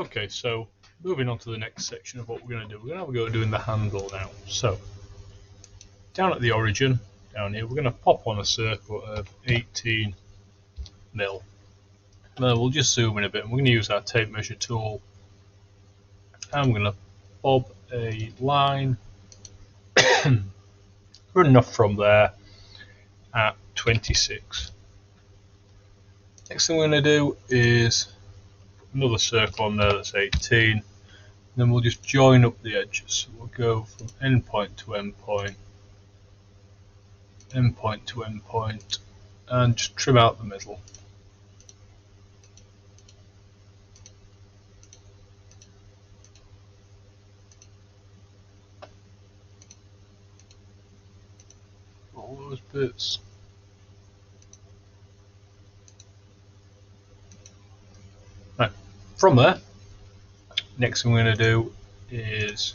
Okay, so moving on to the next section of what we're going to do. We're going to have a go at doing the handle now. So, down at the origin, down here, we're going to pop on a circle of 18 mil. And then we'll just zoom in a bit, and we're going to use our tape measure tool. And we're going to bob a line running off from there at 26. Next thing we're going to do is another circle on there that's 18. And then we'll just join up the edges. So we'll go from end point to end point, end point to end point, and just trim out the middle. All those bits. Right. From there, next thing we're going to do is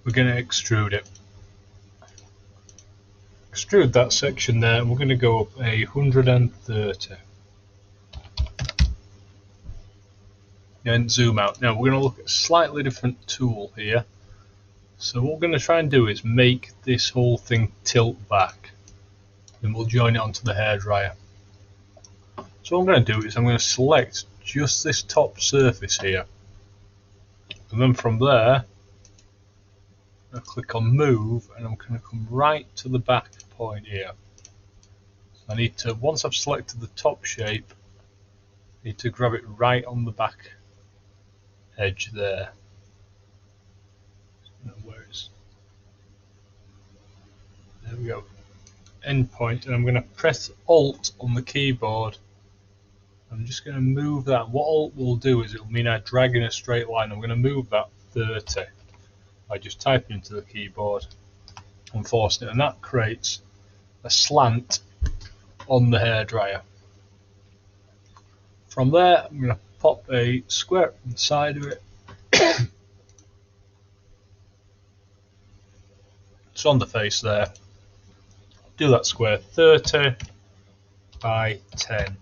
we're going to extrude it. Extrude that section there, and we're going to go up 130. And zoom out. Now we're going to look at a slightly different tool here. So what we're going to try and do is make this whole thing tilt back. Then we'll join it onto the hairdryer. So what I'm going to do is I'm going to select just this top surface here. And then from there, I'll click on move, and I'm going to come right to the back point here. So I need to, once I've selected the top shape, I need to grab it right on the back edge there. There we go. End point, and I'm going to press Alt on the keyboard. I'm just going to move that. What Alt will do is it will mean I drag in a straight line. I'm going to move that 30 by just typing into the keyboard and forcing it, and that creates a slant on the hairdryer. From there, I'm going to pop a square on the side of it. It's on the face there. Do that square 30 by 10.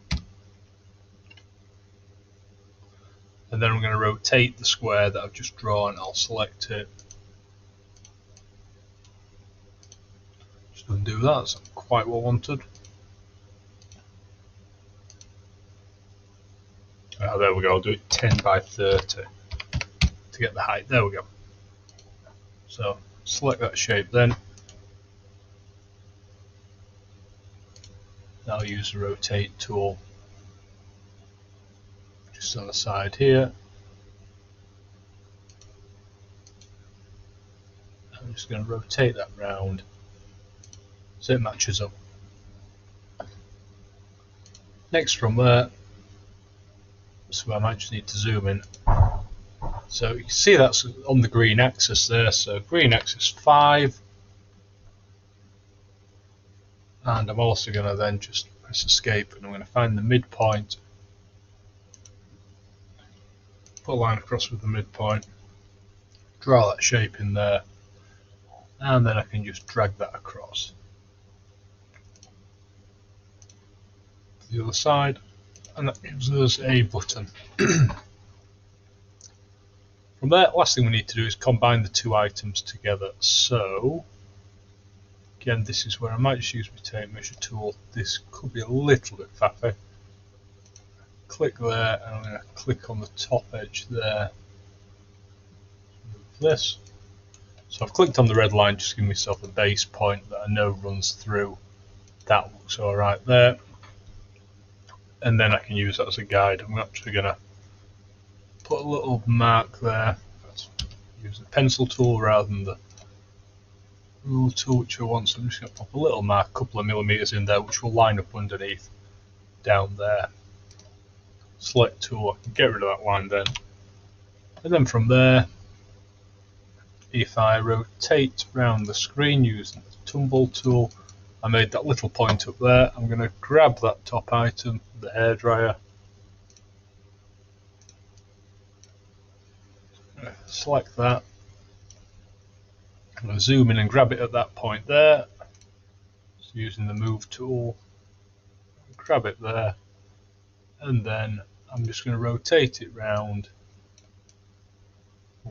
And then I'm going to rotate the square that I've just drawn. I'll select it. Just undo that, that's not quite what I wanted. Oh, there we go, I'll do it 10 by 30 to get the height. There we go. So select that shape then. I'll use the rotate tool just on the side here. I'm just going to rotate that round so it matches up. Next from there, so I might just need to zoom in. So you can see that's on the green axis there, so green axis 5. And I'm also going to then just press escape, and I'm going to find the midpoint, put a line across with the midpoint, draw that shape in there, and then I can just drag that across to the other side, and that gives us a button. From there, last thing we need to do is combine the two items together. So again, this is where I might just use my tape measure tool. This could be a little bit faffy. Click there, and I'm going to click on the top edge there. Move this. So I've clicked on the red line, just give myself a base point that I know runs through. That looks alright there. And then I can use that as a guide. I'm actually going to put a little mark there. Let's use the pencil tool rather than the rule tool, which I want. So I'm just going to pop a little mark, a couple of millimeters in there, which will line up underneath down there. Select tool, I can get rid of that line then. And then from there, if I rotate around the screen using the tumble tool, I made that little point up there. I'm going to grab that top item, the hairdryer, select that. I'm going to zoom in and grab it at that point there. So using the move tool, grab it there, and then I'm just going to rotate it round,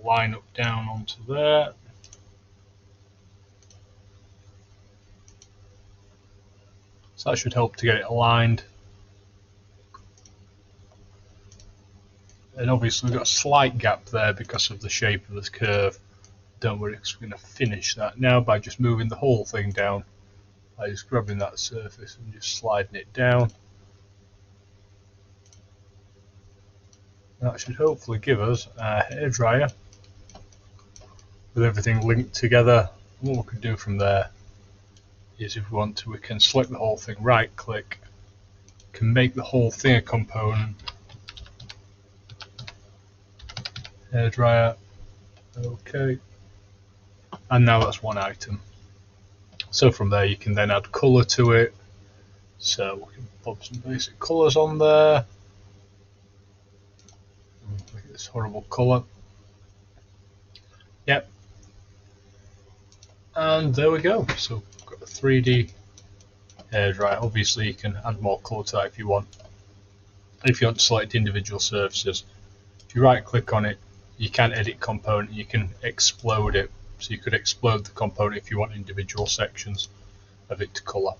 line up down onto there. So that should help to get it aligned. And obviously we've got a slight gap there because of the shape of this curve. Don't worry, because we're going to finish that now by just moving the whole thing down. By just grabbing that surface and just sliding it down. That should hopefully give us a hairdryer with everything linked together. What we can do from there is, if we want to, we can select the whole thing, right click, can make the whole thing a component, hairdryer, okay, and now that's one item. So from there you can then add colour to it, so we can pop some basic colours on there. Look at this horrible colour. Yep. And there we go. So we've got a 3D hairdryer. Obviously you can add more colour to that if you want. If you want to select individual surfaces, if you right click on it, you can edit component, you can explode it. So you could explode the component if you want individual sections of it to colour.